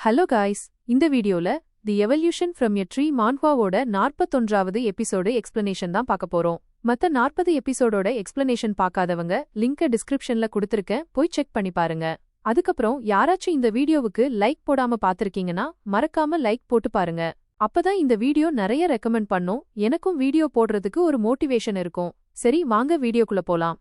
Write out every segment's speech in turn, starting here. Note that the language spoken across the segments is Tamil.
ஹலோ காய்ஸ், இந்த வீடியோல the evolution from a tree மான்ஹுவாவோட 41வது எபிசோடு எக்ஸ்பிளனேஷன் தான் பார்க்க போறோம். மத்த 40 எபிசோடோட எக்ஸ்பிளனேஷன் பார்க்காதவங்க லிங்கை டிஸ்கிரிப்ஷன்ல கொடுத்திருக்கேன், போய் செக் பண்ணி பாருங்க. அதுக்கப்புறம் யாராச்சும் இந்த வீடியோவுக்கு லைக் போடாம பார்த்திருக்கீங்கன்னா மறக்காம லைக் போட்டு பாருங்க. அப்பதான் இந்த வீடியோ நிறைய ரெக்கமெண்ட் பண்ணும், எனக்கும் வீடியோ போடுறதுக்கு ஒரு மோட்டிவேஷன் இருக்கும். சரி, வாங்க வீடியோக்குள்ள போலாம்.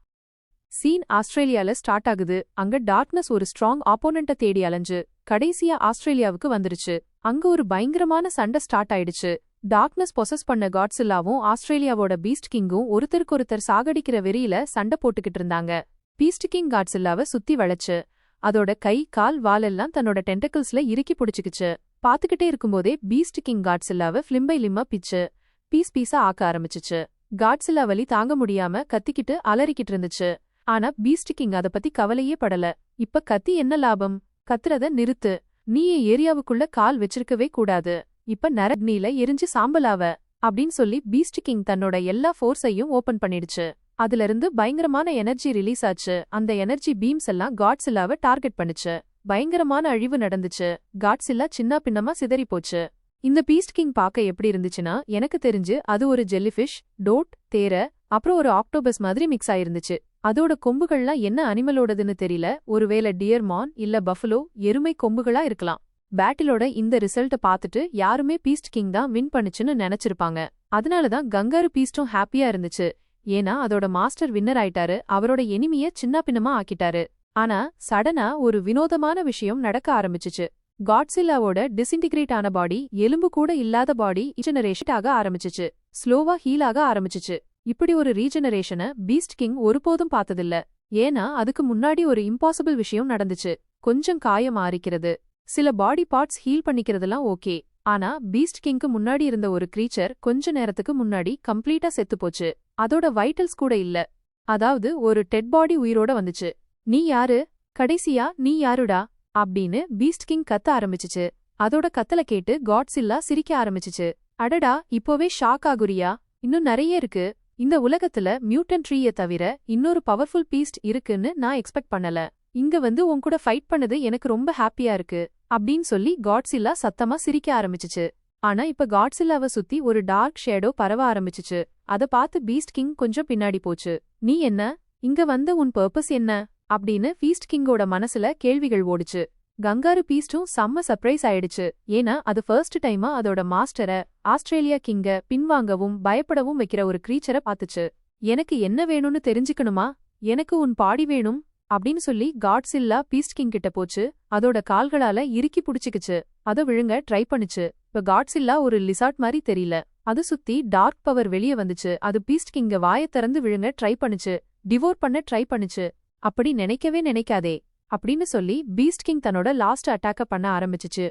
சீன் ஆஸ்திரேலியால ஸ்டார்ட் ஆகுது. அங்க டார்க்னஸ் ஒரு ஸ்ட்ராங் ஆப்போனண்ட்ட தேடி அலைஞ்சு கடைசியா ஆஸ்திரேலியாவுக்கு வந்துருச்சு. அங்க ஒரு பயங்கரமான சண்டை ஸ்டார்ட் ஆயிடுச்சு. டார்க்னஸ் பொசஸ் பண்ண காட்ஸில்லாவும் ஆஸ்திரேலியாவோட பீஸ்ட் கிங்கும் ஒருத்தருக்கொருத்தர் சாகடிக்கிற வெறியில சண்டை போட்டுக்கிட்டு இருந்தாங்க. பீஸ்ட் கிங் காட்ஸில்லாவ சுத்தி வளைச்சு அதோட கை கால் வாலெல்லாம் தன்னோட டென்டக்கிள்ஸ்ல இறுக்கி பிடிச்சுக்கிச்சு. பாத்துக்கிட்டே இருக்கும்போதே பீஸ்ட் கிங் காட்ஸில்லாவ ஃபிலிம்பை லிம்மா பிச்சு பீஸ் பீஸா ஆக்க ஆரம்பிச்சுச்சு. காட்ஸில்லா வலி தாங்க முடியாம கத்திக்கிட்டு அலறிக்கிட்டு இருந்துச்சு. ஆனா பீஸ்ட் கிங் அத பத்தி கவலையே படல. இப்ப கத்தி என்ன லாபம், கத்துறத நிறுத்து, நீ என் ஏரியாவுக்குள்ள கால் வச்சிருக்கவே கூடாது, இப்ப நரக்னில எரிஞ்சு சாம்பலாவ அப்படின்னு சொல்லி பீஸ்ட் கிங் தன்னோட எல்லா ஃபோர்ஸையும் ஓபன் பண்ணிடுச்சு. அதுல இருந்து பயங்கரமான எனர்ஜி ரிலீஸ் ஆச்சு. அந்த எனர்ஜி பீம்ஸ் எல்லாம் காட்ஸில்லாவ டார்கெட் பண்ணுச்சு. பயங்கரமான அழிவு நடந்துச்சு. காட்ஸில்லா சின்ன பின்னமா சிதறி போச்சு. இந்த பீஸ்ட் கிங் பார்க்க எப்படி இருந்துச்சுன்னா, எனக்கு தெரிஞ்சு அது ஒரு ஜெல்லிஃபிஷ், டோட், தேரை, அப்புறம் ஒரு ஆக்டோபஸ் மாதிரி மிக்ஸ் ஆயிருந்துச்சு. அதோட கொம்புகள்லாம் என்ன அனிமலோடதுன்னு தெரியல, ஒருவேளை டியர் மான் இல்ல பஃபலோ எருமை கொம்புகளா இருக்கலாம். பேட்டிலோட இந்த ரிசல்ட்ட பார்த்துட்டு யாருமே பீஸ்ட் கிங் தான் வின் பண்ணுச்சுன்னு நினைச்சிருப்பாங்க. அதனாலதான் கங்காரு பீஸ்டும் ஹாப்பியா இருந்துச்சு. ஏன்னா அதோட மாஸ்டர் வின்னர் ஆயிட்டாரு, அவரோட எனிமிய சின்ன பின்னமா ஆக்கிட்டாரு. ஆனா சடனா ஒரு வினோதமான விஷயம் நடக்க ஆரம்பிச்சுச்சு. காட்ஸில்லாவோட டிஸ்இன்டிகிரேட் ஆன பாடி, எலும்பு கூட இல்லாத பாடி ரீஜெனரேஷன் ஆக ஆரம்பிச்சுச்சு. ஸ்லோவா ஹீல் ஆக ஆரம்பிச்சுச்சு. இப்படி ஒரு ரீஜெனரேஷனை பீஸ்ட் கிங் ஒருபோதும் பார்த்ததில்ல. ஏன்னா அதுக்கு முன்னாடி ஒரு இம்பாசிபிள் விஷயம் நடந்துச்சு. கொஞ்சம் காயம் ஆறிக்கிறது, சில பாடி பார்ட்ஸ் ஹீல் பண்ணிக்கிறதெல்லாம் ஓகே. ஆனா பீஸ்ட் கிங்க்கு முன்னாடி இருந்த ஒரு கிரீச்சர் கொஞ்ச நேரத்துக்கு முன்னாடி கம்ப்ளீட்டா செத்து போச்சு. அதோட வைட்டல்ஸ் கூட இல்ல. அதாவது ஒரு டெட் பாடி உயிரோட வந்துச்சு. நீ யாரு, கடைசியா நீ யாருடா அப்படின்னு பீஸ்ட் கிங் கத்த ஆரம்பிச்சுச்சு. அதோட கத்தல கேட்டு காட்ஸில்லா சிரிக்க ஆரம்பிச்சுச்சு. அடடா, இப்போவே ஷாக் ஆகுறியா? இன்னும் நிறைய இருக்கு. இந்த உலகத்துல மியூட்டன் ட்ரீய தவிர இன்னொரு பவர்ஃபுல் பீஸ்ட் இருக்குன்னு நான் எக்ஸ்பெக்ட் பண்ணல. இங்க வந்து உன் கூட ஃபைட் பண்ணது எனக்கு ரொம்ப ஹாப்பியா இருக்கு அப்படின்னு சொல்லி காட்ஸில்லா சத்தமா சிரிக்க ஆரம்பிச்சுச்சு. ஆனா இப்ப காட்ஸில்லாவ சுத்தி ஒரு டார்க் ஷேடோ பரவ ஆரம்பிச்சுச்சு. அத பார்த்து பீஸ்ட் கிங் கொஞ்சம் பின்னாடி போச்சு. நீ என்ன, இங்க வந்து உன் பர்பஸ் என்ன அப்படின்னு பீஸ்ட் கிங்கோட மனசுல கேள்விகள் ஓடுச்சு. கங்காரு பீஸ்டும் செம்ம சர்ப்ரைஸ் ஆயிடுச்சு. ஏன்னா அது ஃபர்ஸ்ட் டைமா அதோட மாஸ்டரை, ஆஸ்திரேலியா கிங்க பின்வாங்கவும் பயப்படவும் வைக்கிற ஒரு கிரீச்சரை பார்த்துச்சு. எனக்கு என்ன வேணும்னு தெரிஞ்சுக்கணுமா, எனக்கு உன் பாடி வேணும் அப்படின்னு சொல்லி காட்ஸில்லா பீஸ்ட் கிங் கிட்ட போச்சு. அதோட கால்களால இறுக்கி புடிச்சுக்குச்சு. அத விழுங்க ட்ரை பண்ணுச்சு. இப்ப காட்ஸில்லா ஒரு லிசார்ட் மாதிரி தெரியல. அது சுத்தி டார்க் பவர் வெளியே வந்துச்சு. அது பீஸ்ட் கிங்க வாயை திறந்து விழுங்க ட்ரை பண்ணுச்சு, டிவோர் பண்ண ட்ரை பண்ணுச்சு. அப்படி நினைக்கவே நினைக்காதே அப்படின்னு சொல்லி பீஸ்ட் கிங் தன்னோட லாஸ்ட் அட்டாக்க பண்ண ஆரம்பிச்சுச்சு.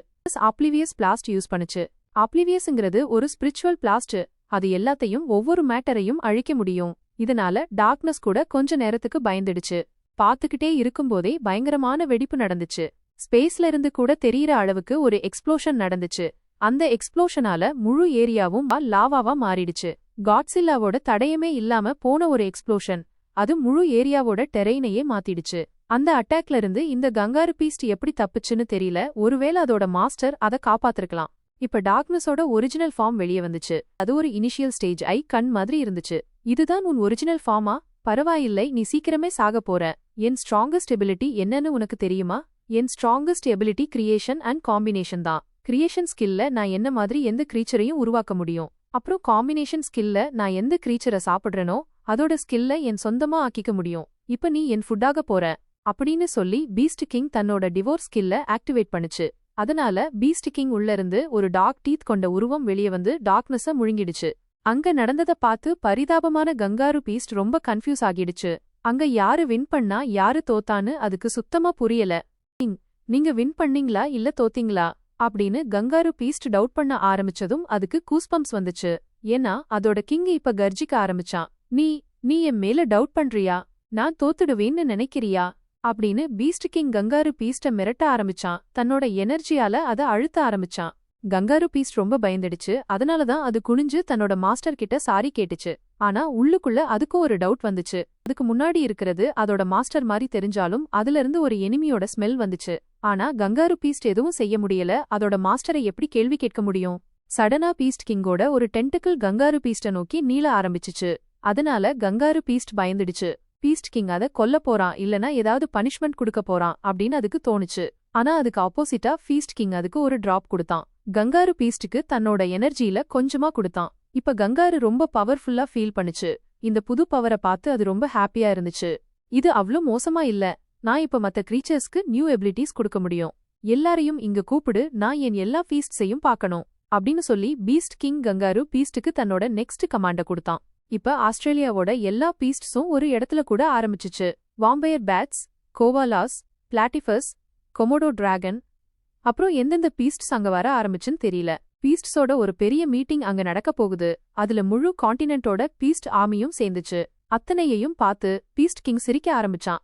ஆப்ளிவியஸ் பிளாஸ்ட் யூஸ் பண்ணுச்சு. ஆப்ளிவியஸ்ங்கிறது ஒரு ஸ்பிரிச்சுவல் பிளாஸ்ட். அது எல்லாத்தையும், ஒவ்வொரு மேட்டரையும் அழிக்க முடியும். இதனால டார்க்னஸ் கூட கொஞ்ச நேரத்துக்கு பயந்துடுச்சு. பாத்துக்கிட்டே இருக்கும்போதே பயங்கரமான வெடிப்பு நடந்துச்சு. ஸ்பேஸ்ல இருந்து கூட தெரியற அளவுக்கு ஒரு எக்ஸ்ப்ளோஷன் நடந்துச்சு. அந்த எக்ஸ்ப்ளோஷனால முழு ஏரியாவும் லாவாவா மாறிடுச்சு. காட்ஸில்லாவோட தடயமே இல்லாம போன ஒரு எக்ஸ்ப்ளோஷன், அது முழு ஏரியாவோட டெரெய்னையே மாத்திடுச்சு. அந்த அட்டாக்ல இருந்து இந்த கங்காரு பீஸ்ட் எப்படி தப்புச்சுன்னு தெரியல. ஒருவேளை அதோட மாஸ்டர் அதை காப்பாத்திருக்கலாம். இப்ப டார்க்னஸோட ஒரிஜினல் ஃபார்ம் வெளியே வந்துச்சு. அது ஒரு இனிஷியல் ஸ்டேஜ் ஐ கண் மாதிரி இருந்துச்சு. இதுதான் உன் ஒரிஜினல் ஃபார்மா? பரவாயில்லை, நீ சீக்கிரமே சாக போற. என் ஸ்ட்ராங்கஸ்ட் எபிலிட்டி என்னன்னு உனக்கு தெரியுமா? என் strongest ability creation and combination தான். கிரியேஷன் ஸ்கில்ல நான் என்ன மாதிரி எந்த கிரீச்சரையும் உருவாக்க முடியும். அப்புறம் காம்பினேஷன் ஸ்கில்ல நான் எந்த கிரீச்சரை சாப்பிடுறனோ அதோட ஸ்கில்ல என் சொந்தமா ஆக்கிக்க முடியும். இப்ப நீ என் ஃபுட்டாக போற அப்படின்னு சொல்லி பீஸ்ட் கிங் தன்னோட டிவோர் ஸ்கில்ல ஆக்டிவேட் பண்ணுச்சு. அதனால பீஸ்ட் கிங் உள்ள இருந்து ஒரு டார்க் டீத் கொண்ட உருவம் வெளியே வந்து டார்க்னஸ முழுங்கிடுச்சு. அங்க நடந்தத பார்த்து பரிதாபமான கங்காரு பீஸ்ட் ரொம்ப கன்ஃபியூஸ் ஆகிடுச்சு. அங்க யாரு வின் பண்ணா யாரு தோத்தான்னு அதுக்கு சுத்தமா புரியல. நீங்க வின் பண்ணீங்களா இல்ல தோத்தீங்களா அப்படின்னு கங்காரு பீஸ்ட் டவுட் பண்ண ஆரம்பிச்சதும் அதுக்கு கூஸ்பம்ஸ் வந்துச்சு. ஏன்னா அதோட கிங் இப்ப கர்ஜிக்க ஆரம்பிச்சான். நீ என் மேல டவுட் பண்றியா? நான் தோத்துடுவேன்னு நினைக்கிறியா அப்படின்னு பீஸ்ட் கிங் கங்காரு பீஸ்ட மிரட்ட ஆரம்பிச்சான். தன்னோட எனர்ஜியால அத அழுத்த ஆரம்பிச்சான். கங்காரு பீஸ்ட் ரொம்ப பயந்துடுச்சு. அதனாலதான் அது குனிஞ்சு தன்னோட மாஸ்டர் கிட்ட சாரி கேட்டுச்சு. ஆனா உள்ளுக்குள்ள அதுக்கும் ஒரு டவுட் வந்துச்சு. அதுக்கு முன்னாடி இருக்கிறது அதோட மாஸ்டர் மாதிரி தெரிஞ்சாலும் அதுல இருந்து ஒரு எனிமியோட ஸ்மெல் வந்துச்சு. ஆனா கங்காரு பீஸ்ட் எதுவும் செய்ய முடியல. அதோட மாஸ்டரை எப்படி கேள்வி கேட்க முடியும்? சடனா பீஸ்ட் கிங்கோட ஒரு டென்டக்கிள் கங்காரு பீஸ்ட நோக்கி நீள ஆரம்பிச்சுச்சு. அதனால கங்காரு பீஸ்ட் பயந்துடுச்சு. பீஸ்ட் கிங் அத கொல்ல போறான் இல்லனா ஏதாவது பனிஷ்மெண்ட் கொடுக்க போறான் அப்படின்னு அதுக்கு தோணுச்சு. ஆனா அதுக்கு ஆப்போசிட்டா பீஸ்ட் கிங் அதுக்கு ஒரு டிராப் கொடுத்தான். கங்காரு பீஸ்டுக்கு தன்னோட எனர்ஜியில கொஞ்சமா கொடுத்தான். இப்ப கங்காரு ரொம்ப பவர்ஃபுல்லா ஃபீல் பண்ணுச்சு. இந்த புது பவரை பார்த்து அது ரொம்ப ஹாப்பியா இருந்துச்சு. இது அவ்ளோ மோசமா இல்ல. நான் இப்ப மத்த கிரீச்சர்ஸ்க்கு நியூ எபிலிட்டிஸ் கொடுக்க முடியும். எல்லாரையும் இங்க கூப்பிடு, நான் என் எல்லா பீஸ்ட்ஸையும் பார்க்கணும் அப்படின்னு சொல்லி பீஸ்ட் கிங் கங்காரு பீஸ்டுக்கு தன்னோட நெக்ஸ்ட் கமாண்ட கொடுத்தான். இப்ப ஆஸ்திரேலியாவோட எல்லா பீஸ்ட்ஸும் ஒரு இடத்துல கூட ஆரம்பிச்சுச்சு. வாம்பயர் பேட்ஸ், கோவாலாஸ், பிளாட்டிஃபஸ், கொமோடோ டிராகன், அப்புறம் எந்தெந்த பீஸ்ட்ஸ் அங்க வர ஆரம்பிச்சுன்னு தெரியல. பீஸ்ட்ஸோட ஒரு பெரிய மீட்டிங் அங்க நடக்க போகுது. அதுல முழு காண்டினென்ட்டோட பீஸ்ட் ஆர்மியும் சேர்ந்துச்சு. அத்தனையையும் பார்த்து பீஸ்ட் கிங் சிரிக்க ஆரம்பிச்சான்.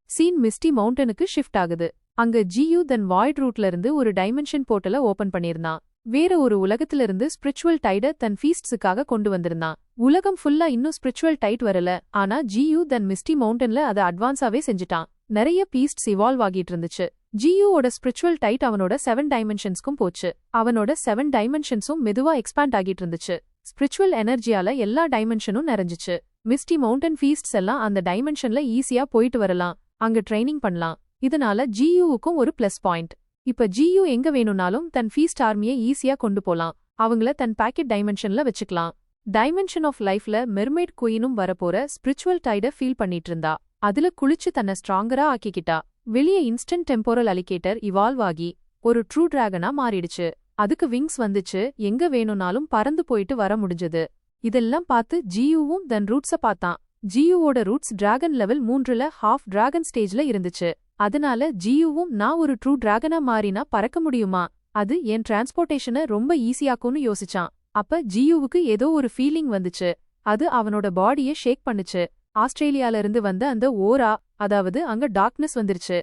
சீன் மிஸ்டி மவுண்டனுக்கு ஷிஃப்ட் ஆகுது. அங்க ஜியூ தன் வாய்ட் ரூட்ல இருந்து ஒரு டைமென்ஷன் போர்ட்டல ஓபன் பண்ணிருந்தான். வேற ஒரு உலகத்துல இருந்து ஸ்பிரிச்சுவல் டைட தன் ஃபீஸ்ட்ஸுக்காக கொண்டு வந்திருந்தான். உலகம் ஃபுல்லா இன்னும் ஸ்பிரிச்சுவல் டைட் வரல. ஆனா ஜியூ தன் மிஸ்டி மவுண்டன்ல அதை அட்வான்ஸாவே செஞ்சுட்டான். நிறைய பீஸ்ட்ஸ் இவால்வ் ஆகிட்டு இருந்துச்சு. ஜியூவோட ஸ்பிரிச்சுவல் டைட் அவனோட 7 டைமென்ஷன்ஸ்க்கும் போச்சு. அவனோட 7 டைமென்ஷன்ஸும் மெதுவா எக்ஸ்பேண்ட் ஆகிட்டு இருந்துச்சு. ஸ்பிரிச்சுவல் எனர்ஜியால எல்லா டைமென்ஷனும் நிறைஞ்சிச்சு. மிஸ்டி மவுண்டன் ஃபீஸ்ட்ஸ் எல்லாம் அந்த டைமென்ஷன்ல ஈஸியா போயிட்டு வரலாம். அங்க ட்ரைனிங் பண்ணலாம். இதனால ஜியூவுக்கும் ஒரு பிளஸ் பாயிண்ட். இப்ப ஜியூ எங்க வேணும்னாலும் தன் ஃபீஸ்ட் ஆர்மியை ஈஸியா கொண்டு போலாம். அவங்கள தன் பாக்கெட் டைமென்ஷன்ல வச்சுக்கலாம். டைமென்ஷன் ஆஃப் லைஃப்ல மெர்மெய்ட் குயினும் வரப்போற ஸ்பிரிச்சுவல் டைட ஃபீல் பண்ணிட்டு இருந்தா. அதுல குளிச்சு தன்னை ஸ்ட்ராங்கரா ஆக்கிக்கிட்டா. வெளியே இன்ஸ்டன்ட் டெம்போரல் அலிகேட்டர் இவால்வ் ஆகி ஒரு ட்ரூ டிராகனா மாறிடுச்சு. அதுக்கு விங்ஸ் வந்துச்சு. எங்க வேணும்னாலும் பறந்து போயிட்டு வர முடிஞ்சது. இதெல்லாம் பார்த்து ஜியூவும் தன் ரூட்ஸ பார்த்தான். ஜியூவோட ரூட்ஸ் டிராகன் லெவல் 3ல ஹாஃப் டிராகன் ஸ்டேஜ்ல இருந்துச்சு. அதனால ஜியூவும் நான் ஒரு ட்ரூ டிராகனா மாறினா பறக்க முடியுமா, அது என் டிரான்ஸ்போர்ட்டேஷனை ரொம்ப ஈஸியாக்கும்னு யோசிச்சான். அப்ப ஜியூவுக்கு ஏதோ ஒரு ஃபீலிங் வந்துச்சு. அது அவனோட பாடியை ஷேக் பண்ணுச்சு. ஆஸ்திரேலியால இருந்து வந்த அந்த ஓரா, அதாவது அங்க டார்க்னஸ் வந்துருச்சு.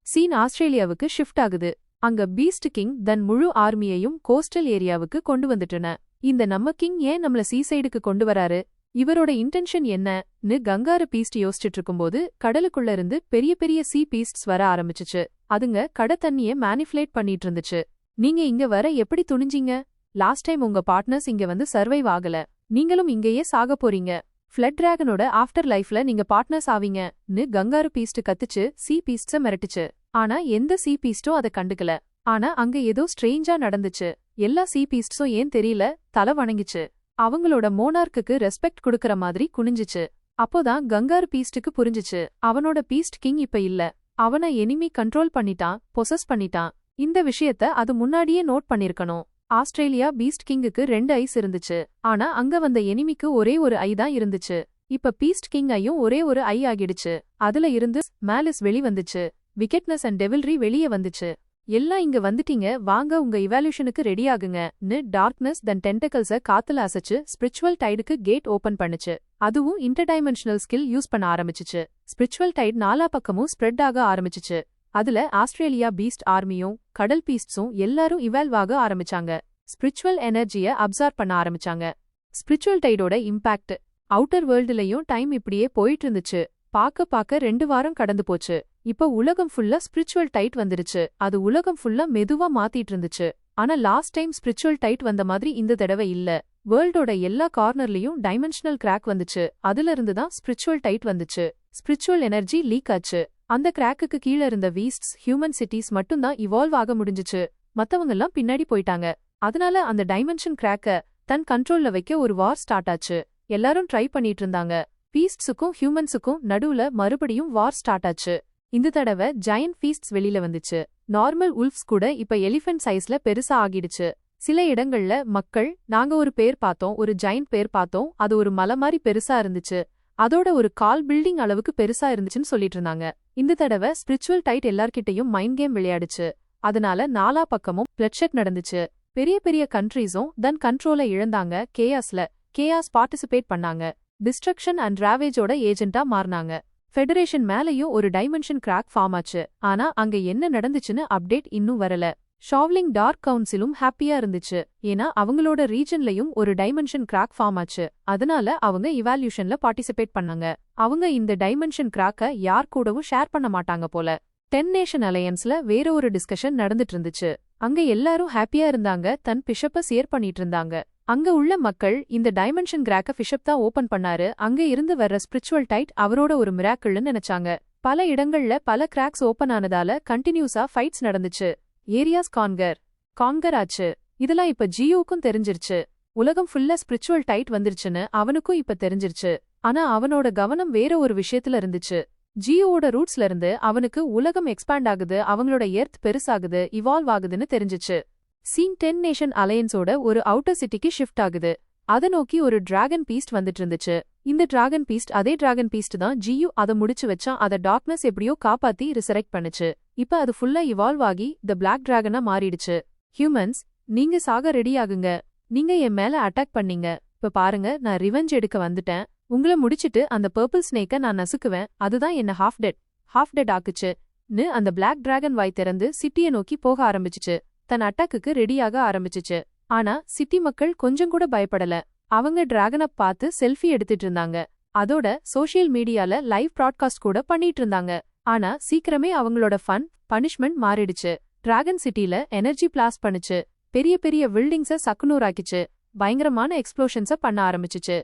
சீன் ஆஸ்திரேலியாவுக்கு ஷிஃப்ட் ஆகுது. அங்க பீஸ்ட் கிங் தன் முழு ஆர்மியையும் கோஸ்டல் ஏரியாவுக்கு கொண்டு வந்துட்டன. இந்த நம்ம கிங் ஏன் நம்மள சீசைடுக்கு கொண்டு வராரு, இவரோட இன்டென்ஷன் என்னன்னு கங்காரு பீஸ்ட் யோசிச்சுட்டு இருக்கும்போது கடலுக்குள்ள இருந்து பெரிய பெரிய சீ பீஸ்ட்ஸ் வர ஆரம்பிச்சுச்சு. அதுங்க கடை தண்ணிய மேனிஃபுலேட் பண்ணிட்டு இருந்துச்சு. நீங்க இங்க வர எப்படி துணிஞ்சீங்க? லாஸ்ட் டைம் உங்க பார்ட்னர்ஸ் இங்க வந்து சர்வைவ் ஆகல. நீங்களும் இங்கேயே சாக போறீங்க. ஃப்ளட் டிராகனோட ஆஃப்டர் லைஃப்ல நீங்க பார்ட்னர்ஸ் ஆவீங்கன்னு கங்காரு பீஸ்ட் கத்துச்சு. சீ பீஸ்ட்ஸ மிரட்டுச்சு. ஆனா எந்த சீ பீஸ்டும் அதை கண்டுக்கல. ஆனா அங்க ஏதோ ஸ்ட்ரேஞ்சா நடந்துச்சு. எல்லா சீ பீஸ்ட்ஸும் ஏன் தெரியல தலை வணங்கிச்சு. அவங்களோட மோனார்க்குக்கு ரெஸ்பெக்ட் கொடுக்கற மாதிரி குனிஞ்சிச்சு. அப்போதான் கங்காரு பீஸ்டுக்கு புரிஞ்சிச்சு, அவனோட பீஸ்ட் கிங் இப்ப இல்ல. அவனை எனிமி கண்ட்ரோல் பண்ணிட்டான், பொசஸ் பண்ணிட்டான். இந்த விஷயத்த அது முன்னாடியே நோட் பண்ணிருக்கணும். ஆஸ்திரேலியா பீஸ்ட் கிங்குக்கு 2 ஐஸ் இருந்துச்சு. ஆனா அங்க வந்த எனிமிக்கு ஒரே ஒரு ஐ தான் இருந்துச்சு. இப்ப பீஸ்ட் கிங் ஐயும் ஒரே ஒரு ஐ ஆகிடுச்சு. அதுல இருந்து மேலிஸ் வெளி வந்துச்சு. விக்கெட்னஸ் அண்ட் டெவில்ரி வெளியே வந்துச்சு. எல்லாம் இங்க வந்துட்டீங்க, வாங்க உங்க இவால்யூஷனுக்கு ரெடி ஆகுங்கன்னு டார்க்னஸ் தன் டென்டக்கல்ஸ காத்துல அசைச்சு ஸ்பிரிச்சுவல் டைடுக்கு கேட் ஓபன் பண்ணுச்சு. அதுவும் இன்டர்டைமென்ஷனல் ஸ்கில் யூஸ் பண்ண ஆரம்பிச்சுச்சு. ஸ்பிரிச்சுவல் டைட் நாலா பக்கமும் ஸ்ப்ரெட் ஆக ஆரம்பிச்சுச்சு. அதுல ஆஸ்திரேலியா பீஸ்ட் ஆர்மியும் கடல் பீஸ்ட்ஸும் எல்லாரும் இவால்வ் ஆக ஆரம்பிச்சாங்க. ஸ்பிரிச்சுவல் எனர்ஜிய அப்சார்ப் பண்ண ஆரம்பிச்சாங்க. ஸ்பிரிச்சுவல் டைடோட இம்பாக்ட் அவுட்டர் வேர்ல்டுலயும் டைம் இப்படியே போயிட்டு இருந்துச்சு. பாக்க 2 வாரம் கடந்து போச்சு. இப்ப உலகம் ஃபுல்லா ஸ்பிரிச்சுவல் டைட் வந்துருச்சு. அது உலகம் ஃபுல்லா மெதுவா மாத்திட்டு இருந்துச்சு. ஆனா லாஸ்ட் டைம் ஸ்பிரிச்சுவல் டைட் வந்த மாதிரி இந்த தடவை இல்ல. வேர்ல்டோட எல்லா கார்னர்லயும் டைமென்ஷனல் கிராக் வந்துச்சு. அதுல இருந்துதான் ஸ்பிரிச்சுவல் டைட் வந்துச்சு. ஸ்பிரிச்சுவல் எனர்ஜி லீக் ஆச்சு. அந்த கிராக்குக்கு கீழ இருந்த வீஸ்ட்ஸ், ஹியூமன் சிட்டிஸ் மட்டும்தான் இவால்வ் ஆக முடிஞ்சுச்சு. மத்தவங்கெல்லாம் பின்னாடி போயிட்டாங்க. அதனால அந்த டைமென்ஷன் கிராக்க தன் கண்ட்ரோல்ல வைக்க ஒரு வார் ஸ்டார்ட் ஆச்சு. எல்லாரும் ட்ரை பண்ணிட்டு இருந்தாங்க. பீஸ்ட்ஸுக்கும் ஹியூமன்ஸுக்கும் நடுவுல மறுபடியும் வார் ஸ்டார்ட் ஆச்சு. இந்த தடவை ஜெயண்ட் பீஸ்ட்ஸ் வெளியில வந்துச்சு. நார்மல் உல்ஃப்ஸ் கூட இப்ப எலிஃபென்ட் சைஸ்ல பெருசா ஆகிடுச்சு. சில இடங்கள்ல மக்கள், நாங்க ஒரு பேர் பார்த்தோம், ஒரு ஜெயண்ட் பேர் பார்த்தோம், அது ஒரு மலை மாதிரி பெருசா இருந்துச்சு, அதோட ஒரு கால் பில்டிங் அளவுக்கு பெருசா இருந்துச்சுன்னு சொல்லிட்டு இருந்தாங்க. இந்த தடவை ஸ்பிரிச்சுவல் டைட் எல்லார்கிட்டையும் மைண்ட் கேம் விளையாடுச்சு. அதனால நாலா பக்கமும் பிளட்ஷெட் நடந்துச்சு. பெரிய பெரிய கண்ட்ரீஸும் தன் கண்ட்ரோல இழந்தாங்க. கேயாஸ் பார்ட்டிசிபேட் பண்ணாங்க. டிஸ்ட்ரக்ஷன் அண்ட் ராவேஜோட ஏஜென்ட்டா மாறினாங்க. ஃபெடரேஷன் மேலேயும் ஒரு டைமென்ஷன் கிராக் ஃபார்ம் ஆச்சு. ஆனா அங்க என்ன நடந்துச்சுன்னு அப்டேட் இன்னும் வரல. ஷாவ்லிங் டார்க் கவுன்சிலும் ஹாப்பியா இருந்துச்சு. ஏன்னா அவங்களோட ரீஜன்லயும் ஒரு டைமென்ஷன் கிராக் ஃபார்ம் ஆச்சு. அதனால அவங்க இவால்யூஷன்ல பார்ட்டிசிபேட் பண்ணாங்க. அவங்க இந்த டைமென்ஷன் கிராக்க யார் கூடவும் ஷேர் பண்ண மாட்டாங்க போல. 10 நேஷன் அலையன்ஸ்ல வேற ஒரு டிஸ்கஷன் நடந்துட்டு இருந்துச்சு. அங்க எல்லாரும் ஹாப்பியா இருந்தாங்க. தன் பிஷப்ப ஷேர் பண்ணிட்டு இருந்தாங்க. அங்க உள்ள மக்கள் இந்த டைமென்ஷன் கிராக்க பிஷப் தான் ஓபன் பண்ணாரு. அங்க இருந்து வர்ற ஸ்பிரிச்சுவல் டைட் அவரோட ஒரு மிராக்கிள்னு நினைச்சாங்க. பல இடங்கள்ல பல கிராக்ஸ் ஓபன் ஆனதால கண்டினியூஸா ஃபைட்ஸ் நடந்துச்சு. ஏரியாஸ் கான்கர் ஆச்சு. இதெல்லாம் இப்ப ஜியோவுக்கும் தெரிஞ்சிருச்சு. உலகம் ஃபுல்லா ஸ்பிரிச்சுவல் டைட் வந்துருச்சுன்னு அவனுக்கும் இப்ப தெரிஞ்சிருச்சு. ஆனா அவனோட கவனம் வேற ஒரு விஷயத்துல இருந்துச்சு. ஜியோவோட ரூட்ஸ்ல இருந்து அவனுக்கு உலகம் எக்ஸ்பேண்ட் ஆகுது, அவங்களோட எர்த் பெருசாகுது, இவால்வ் ஆகுதுன்னு தெரிஞ்சிச்சு. சீன் 10 நேஷன் அலையன்ஸோட ஒரு அவுட்டர் சிட்டிக்கு ஷிஃப்ட் ஆகுது. அதை நோக்கி ஒரு டிராகன் பீஸ்ட் வந்துட்டு இருந்துச்சு. இந்த டிராகன் பீஸ்ட் அதே டிராகன் பீஸ்ட் தான். ஜியு அதை முடிச்சு வச்சா அத டார்க்னஸ் எப்படியோ காப்பாத்தி ரிசரெக்ட் பண்ணுச்சு. இப்ப அது ஃபுல்லா இவால்வ் ஆகி தி பிளாக் டிராகனா மாறிடுச்சு. ஹியூமன்ஸ், நீங்க சாக ரெடி ஆகுங்க. நீங்க என் மேல அட்டாக் பண்ணீங்க. இப்ப பாருங்க, நான் ரிவெஞ்ச் எடுக்க வந்துட்டேன். உங்கள முடிச்சிட்டு அந்த பர்பிள் ஸ்னேக்க நான் நசுக்குவேன். அதுதான் என்ன ஹாஃப் டெட் ஆக்குச்சு அந்த பிளாக் டிராகன் வாய் திறந்து சிட்டியை நோக்கி போக ஆரம்பிச்சுச்சு. தன் அட்டாக்குக்கு ரெடியாக ஆரம்பிச்சுச்சு. ஆனா சிட்டி மக்கள் கொஞ்சம் கூட பயப்படல. அவங்க டிராகனை பார்த்து செல்ஃபி எடுத்துட்டு இருந்தாங்க. அதோட சோஷியல் மீடியால லைவ் ப்ராட்காஸ்ட் கூட பண்ணிட்டு இருந்தாங்க. ஆனா சீக்கிரமே அவங்களோட பனிஷ்மெண்ட் மாறிடுச்சு. டிராகன் சிட்டில எனர்ஜி பிளாஸ்ட் பண்ணுச்சு. பெரிய பெரிய பில்டிங்ஸ சக்குனூராக்கிச்சு. பயங்கரமான எக்ஸ்ப்ளோஷன்ஸ பண்ண ஆரம்பிச்சுச்சு.